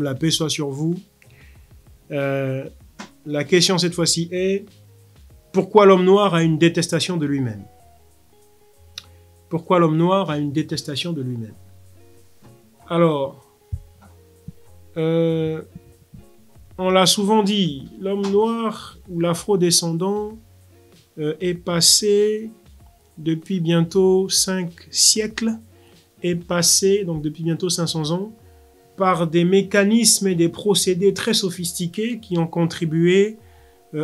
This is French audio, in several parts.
Shalom, la paix soit sur vous. La question cette fois-ci est, pourquoi l'homme noir a une détestation de lui-même? Pourquoi l'homme noir a une détestation de lui-même? Alors, on l'a souvent dit, l'homme noir ou l'afro-descendant est passé depuis bientôt 5 siècles, est passé, donc depuis bientôt 500 ans, par des mécanismes et des procédés très sophistiqués qui ont contribué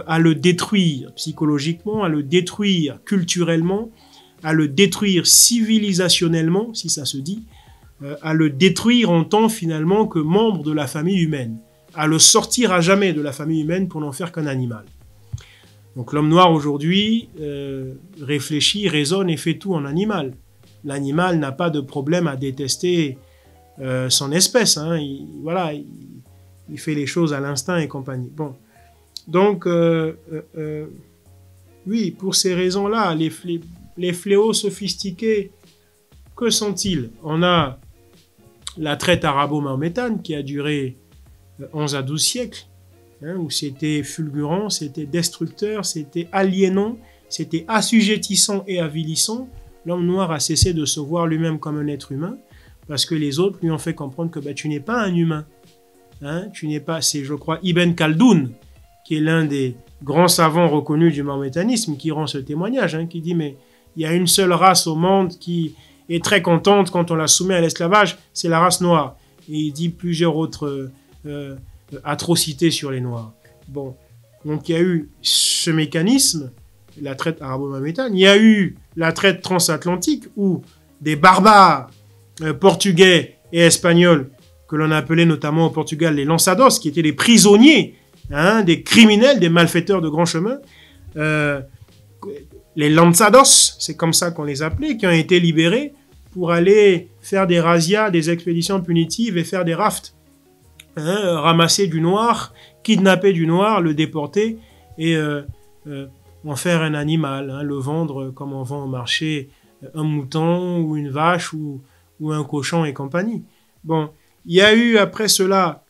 à le détruire psychologiquement, à le détruire culturellement, à le détruire civilisationnellement, si ça se dit, à le détruire en tant finalement que membre de la famille humaine, à le sortir à jamais de la famille humaine pour n'en faire qu'un animal. Donc l'homme noir aujourd'hui réfléchit, raisonne et fait tout en animal. L'animal n'a pas de problème à détester son espèce, hein. Voilà, il fait les choses à l'instinct et compagnie. Bon, donc oui, pour ces raisons-là, les fléaux sophistiqués, que sont-ils? On a la traite arabo-mahométane qui a duré 11 à 12 siècles, hein, où c'était fulgurant, c'était destructeur, c'était aliénant, c'était assujettissant et avilissant. L'homme noir a cessé de se voir lui-même comme un être humain, parce que les autres lui ont fait comprendre que tu n'es pas un humain. Hein, tu n'es pas, c'est je crois Ibn Khaldoun, qui est l'un des grands savants reconnus du mahométanisme, qui rend ce témoignage, hein, qui dit mais il y a une seule race au monde qui est très contente quand on la soumet à l'esclavage, c'est la race noire. Et il dit plusieurs autres atrocités sur les noirs. Bon, donc il y a eu ce mécanisme, la traite arabo-mahométane, il y a eu la traite transatlantique où des barbares portugais et espagnols, que l'on appelait notamment au Portugal les lançados, qui étaient des prisonniers, hein, des criminels, des malfaiteurs de grands chemins, les lançados, c'est comme ça qu'on les appelait, qui ont été libérés pour aller faire des razzias, des expéditions punitives et faire des rafts, hein, ramasser du noir, kidnapper du noir, le déporter et en faire un animal, hein, le vendre comme on vend au marché un mouton ou une vache ou un cochon et compagnie. Bon, il y a eu après cela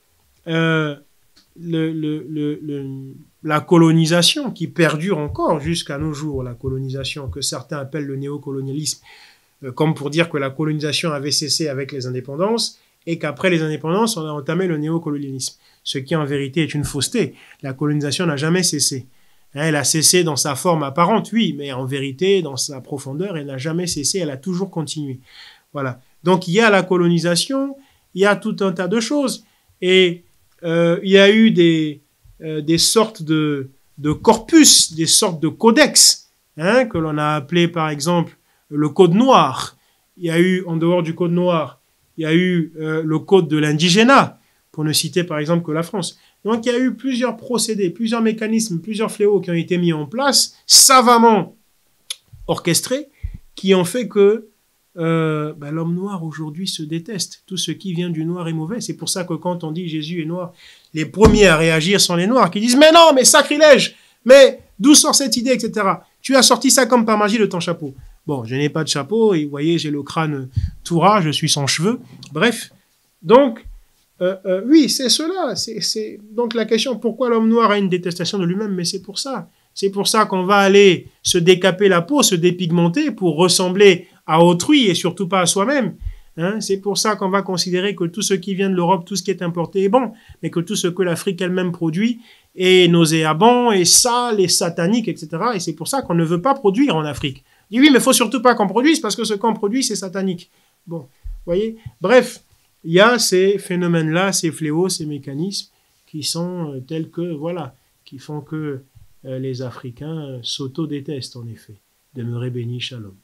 la colonisation qui perdure encore jusqu'à nos jours, la colonisation que certains appellent le néocolonialisme, comme pour dire que la colonisation avait cessé avec les indépendances et qu'après les indépendances, on a entamé le néocolonialisme, ce qui en vérité est une fausseté. La colonisation n'a jamais cessé. Elle a cessé dans sa forme apparente, oui, mais en vérité, dans sa profondeur, elle n'a jamais cessé, elle a toujours continué. Voilà. Donc, il y a la colonisation, il y a tout un tas de choses. Et il y a eu des sortes de corpus, des sortes de codex, hein, que l'on a appelé, par exemple, le code noir. Il y a eu, en dehors du code noir, il y a eu le code de l'indigénat, pour ne citer, par exemple, que la France. Donc, il y a eu plusieurs procédés, plusieurs mécanismes, plusieurs fléaux qui ont été mis en place, savamment orchestrés, qui ont fait que l'homme noir aujourd'hui se déteste. Tout ce qui vient du noir est mauvais. C'est pour ça que quand on dit Jésus est noir, les premiers à réagir sont les noirs qui disent mais non, mais sacrilège, mais d'où sort cette idée, etc. Tu as sorti ça comme par magie de ton chapeau. Bon, je n'ai pas de chapeau et vous voyez, j'ai le crâne tout ras, je suis sans cheveux. Bref, donc oui, c'est cela. Donc la question, pourquoi l'homme noir a une détestation de lui-même? Mais c'est pour ça. C'est pour ça qu'on va aller se décaper la peau, se dépigmenter pour ressembler à autrui et surtout pas à soi-même. Hein, c'est pour ça qu'on va considérer que tout ce qui vient de l'Europe, tout ce qui est importé est bon, mais que tout ce que l'Afrique elle-même produit est nauséabond et sale et satanique, etc. Et c'est pour ça qu'on ne veut pas produire en Afrique. On dit oui, mais il faut surtout pas qu'on produise parce que ce qu'on produit, c'est satanique. Bon, vous voyez. Bref, il y a ces phénomènes-là, ces fléaux, ces mécanismes qui sont tels que, voilà, qui font que les Africains s'auto-détestent en effet. Demeurez bénis, shalom.